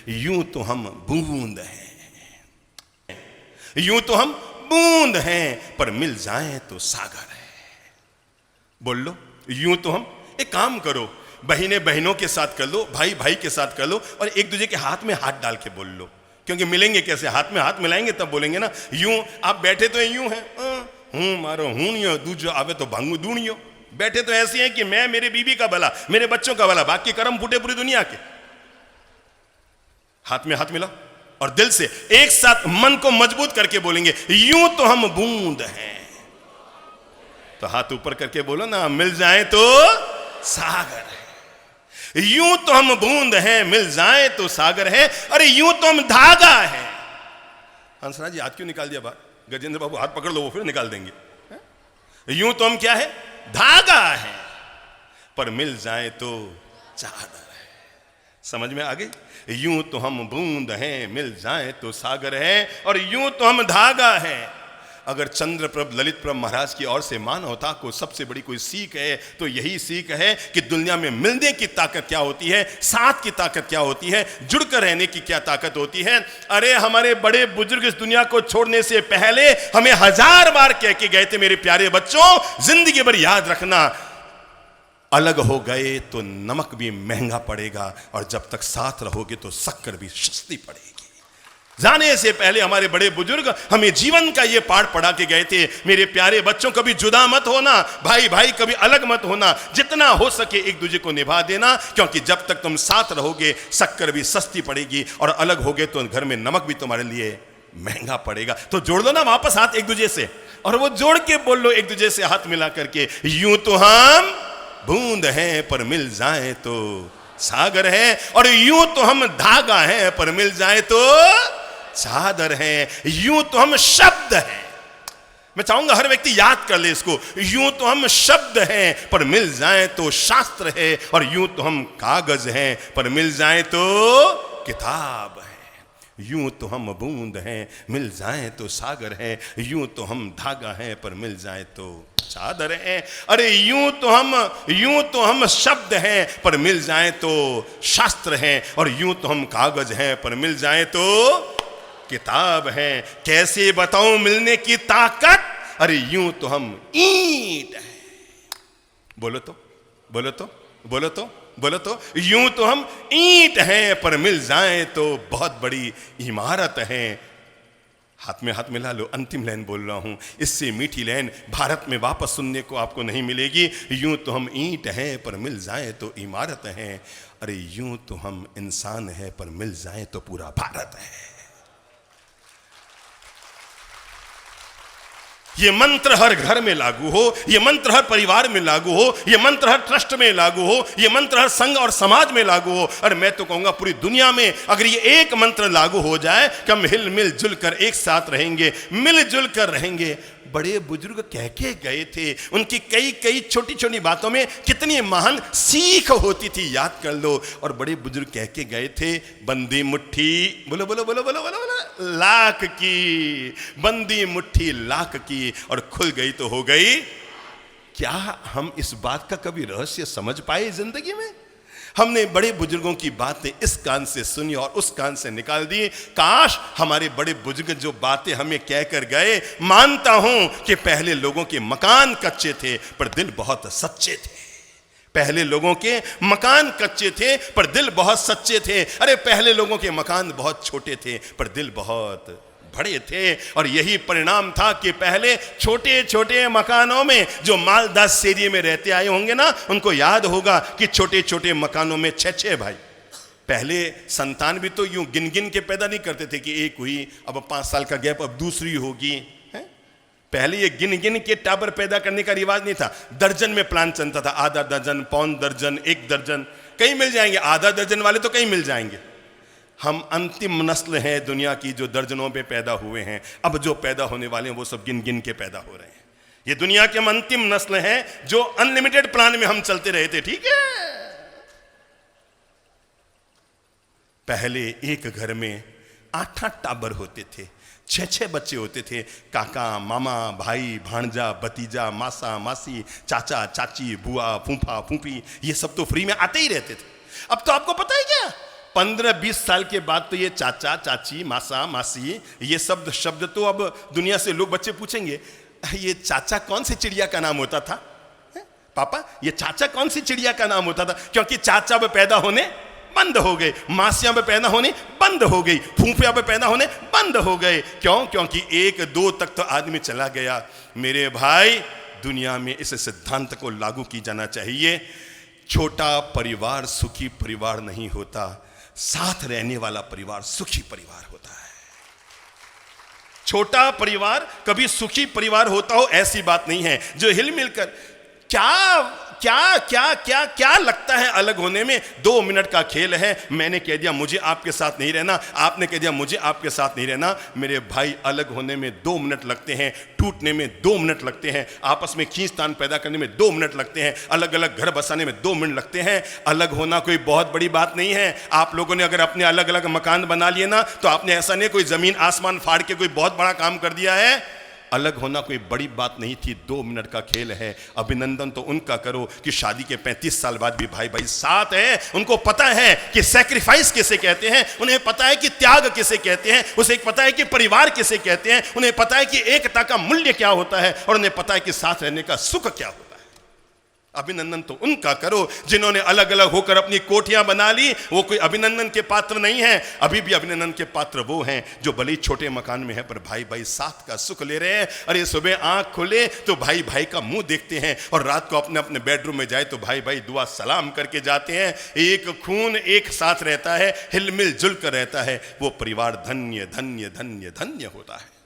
यूं तो हम बूंद हैं, यूं तो हम बूंद हैं, पर मिल जाएं तो सागर है। बोल लो, यूं तो हम, एक काम करो, बहनें बहनों के साथ कर लो, भाई भाई के साथ कर लो, और एक दूसरे के हाथ में हाथ डाल के बोल लो, क्योंकि मिलेंगे कैसे, हाथ में हाथ मिलाएंगे तब बोलेंगे ना। यूं आप बैठे तो यूं है, हूं मारो हूं, दूजो आवे तो भांगू दूनियो। बैठे तो ऐसे हैं कि मैं मेरे बीबी का भला, मेरे बच्चों का भला, बाकी कर्म फूटे पूरी दुनिया के। हाथ में हाथ मिला और दिल से एक साथ मन को मजबूत करके बोलेंगे, यूं तो हम बूंद हैं। तो हाथ ऊपर करके बोलो ना, मिल जाए तो सागर है। यूं तो हम बूंद हैं, मिल जाए तो सागर है। अरे यूं तो हम धागा है। हंसराज जी हाथ क्यों निकाल दिया बाहर? गजेंद्र बाबू हाथ पकड़ लो, वो फिर निकाल देंगे। यूं तो हम क्या है? धागा है, पर मिल जाए तो चादर है। समझ में आ गई? यूं तो हम बूंद हैं, मिल जाए तो सागर है, और यूं तो हम धागा है। अगर चंद्रप्रभ ललित प्रभ महाराज की ओर से मानवता को सबसे बड़ी कोई सीख है तो यही सीख है कि दुनिया में मिलने की ताकत क्या होती है, साथ की ताकत क्या होती है, जुड़कर रहने की क्या ताकत होती है। अरे हमारे बड़े बुजुर्ग इस दुनिया को छोड़ने से पहले हमें 1000 बार कह के गए थे, मेरे प्यारे बच्चों जिंदगी भर याद रखना, अलग हो गए तो नमक भी महंगा पड़ेगा, और जब तक साथ रहोगे तो शक्कर भी सस्ती पड़ेगी। जाने से पहले हमारे बड़े बुजुर्ग हमें जीवन का ये पाठ पढ़ा के गए थे, मेरे प्यारे बच्चों कभी जुदा मत होना, भाई भाई कभी अलग मत होना, जितना हो सके एक दूसरे को निभा देना, क्योंकि जब तक तुम साथ रहोगे शक्कर भी सस्ती पड़ेगी, और अलग होगे तो घर में नमक भी तुम्हारे लिए महंगा पड़ेगा। तो जोड़ लो ना वापस हाथ एक दूसरे से, और वो जोड़ के बोल लो एक दूसरे से हाथ मिला करके, यूं तो हम बूंद हैं, पर मिल जाए तो सागर है, और यूं तो हम धागा हैं, पर मिल जाए तो चादर है। यूं तो हम शब्द हैं, मैं चाहूंगा हर व्यक्ति याद कर ले इसको, यूं तो हम शब्द हैं, पर मिल जाए तो शास्त्र है, और यूं तो हम कागज हैं, पर मिल जाए तो किताब है। यूं तो हम बूंद हैं, मिल जाए तो सागर है, यूं तो हम धागा हैं, पर मिल जाए तो चादर है। अरे यूं तो हम शब्द हैं, पर मिल जाए तो शास्त्र हैं, और यूं तो हम कागज हैं, पर मिल जाए तो किताब है। कैसे बताऊं मिलने की ताकत? अरे यूं तो हम ईंट हैं। बोलो तो, बोलो तो, बोलो तो, बोलो तो, यूं तो हम ईंट हैं, पर मिल जाए तो बहुत बड़ी इमारत है। हाथ में हाथ मिला लो, अंतिम लाइन बोल रहा हूं, इससे मीठी लाइन भारत में वापस सुनने को आपको नहीं मिलेगी। यूं तो हम ईंट हैं, पर मिल जाए तो इमारत है। अरे यूं तो हम इंसान हैं, पर मिल जाए तो पूरा भारत है। ये मंत्र हर घर में लागू हो, ये मंत्र हर परिवार में लागू हो, ये मंत्र हर ट्रस्ट में लागू हो, ये मंत्र हर संघ और समाज में लागू हो। और मैं तो कहूंगा पूरी दुनिया में अगर ये एक मंत्र लागू हो जाए कि हम हिल मिल जुल कर एक साथ रहेंगे, मिलजुल कर रहेंगे। बड़े बुजुर्ग कह के गए थे, उनकी कई कई छोटी छोटी बातों में कितनी महान सीख होती थी, याद कर लो। और बड़े बुजुर्ग कह के गए थे, बंदी मुट्ठी, बोलो बोलो बोलो बोलो बोलो बोलो, लाख की, बंदी मुट्ठी लाख की, और खुल गई तो हो गई। क्या हम इस बात का कभी रहस्य समझ पाए जिंदगी में? हमने बड़े बुजुर्गों की बातें इस कान से सुनी और उस कान से निकाल दी। काश हमारे बड़े बुजुर्ग जो बातें हमें कहकर गए, मानता हूं कि पहले लोगों के मकान कच्चे थे पर दिल बहुत सच्चे थे। पहले लोगों के मकान कच्चे थे पर दिल बहुत सच्चे थे। अरे पहले लोगों के मकान बहुत छोटे थे पर दिल बहुत बड़े थे। और यही परिणाम था कि पहले छोटे छोटे मकानों में जो मालदास एरिया में रहते आए होंगे ना, उनको याद होगा कि छोटे छोटे मकानों में 6-6 भाई। पहले संतान भी तो यूं गिन गिन के पैदा नहीं करते थे कि एक हुई, अब 5 साल का गैप, अब दूसरी होगी। पहले ये गिन गिन के टाबर पैदा करने का रिवाज नहीं था, दर्जन में प्लान चलता था, आधा दर्जन, पौन दर्जन, 1 दर्जन, कहीं मिल जाएंगे। आधा दर्जन वाले तो कहीं मिल जाएंगे। हम अंतिम नस्ल हैं दुनिया की जो दर्जनों पे पैदा हुए हैं। अब जो पैदा होने वाले हैं वो सब गिन गिन के पैदा हो रहे हैं। ये दुनिया के हम अंतिम नस्ल हैं जो अनलिमिटेड प्लान में हम चलते रहे थे, ठीक है। पहले एक घर में 8-8 टाबर होते थे, 6-6 बच्चे होते थे। काका, मामा, भाई, भांजा, भतीजा, मासा, मासी, चाचा, चाची, बुआ, फूफा, फूफी, ये सब तो फ्री में आते ही रहते थे। अब तो आपको पता है क्या, 15-20 साल के बाद तो ये चाचा चाची मासा मासी ये शब्द तो अब दुनिया से लोग बच्चे पूछेंगे, ये चाचा कौन सी चिड़िया का नाम होता था? पापा ये चाचा कौन सी चिड़िया का नाम होता था? क्योंकि चाचा अब पैदा होने बंद हो गए, मासियां पे पैदा होने बंद हो गई, फूफिया पे पैदा होने बंद हो गए। क्यों? क्योंकि 1-2 तक तो आदमी चला गया। मेरे भाई, दुनिया में इस सिद्धांत को लागू की जाना चाहिए। छोटा परिवार सुखी परिवार नहीं होता, साथ रहने वाला परिवार सुखी परिवार होता है। छोटा परिवार कभी सुखी परिवार होता हो ऐसी बात नहीं है। जो हिल मिलकर क्या लगता है अलग होने में? 2 मिनट का खेल है। मैंने कह दिया मुझे आपके साथ नहीं रहना, आपने कह दिया मुझे आपके साथ नहीं रहना। मेरे भाई, अलग होने में 2 मिनट लगते हैं, टूटने में 2 मिनट लगते हैं, आपस में खींचतान पैदा करने में 2 मिनट लगते हैं, अलग अलग घर बसाने में 2 मिनट लगते हैं। अलग होना कोई बहुत बड़ी बात नहीं है। आप लोगों ने अगर अपने अलग अलग मकान बना लिए ना, तो आपने ऐसा नहीं कोई जमीन आसमान फाड़ के कोई बहुत बड़ा काम कर दिया है। अलग होना कोई बड़ी बात नहीं थी, 2 मिनट का खेल है। अभिनंदन तो उनका करो कि शादी के 35 साल बाद भी भाई भाई साथ है। उनको पता है कि सैक्रिफाइस किसे कहते हैं, उन्हें पता है कि त्याग किसे कहते हैं, उसे पता है कि परिवार किसे कहते हैं, उन्हें पता है कि एकता का मूल्य क्या होता है, और उन्हें पता है कि साथ रहने का सुख क्या होता है। अभिनंदन तो उनका करो जिन्होंने अलग अलग होकर अपनी कोठियां बना ली। वो कोई अभिनंदन के पात्र नहीं है। अभी भी अभिनंदन के पात्र वो हैं जो भले ही छोटे मकान में है पर भाई भाई साथ का सुख ले रहे हैं। अरे सुबह आंख खुले तो भाई भाई का मुंह देखते हैं, और रात को अपने अपने बेडरूम में जाए तो भाई भाई दुआ सलाम करके जाते हैं। एक खून एक साथ रहता है, हिलमिल जुल कर रहता है। वो परिवार धन्य धन्य धन्य धन्य होता है।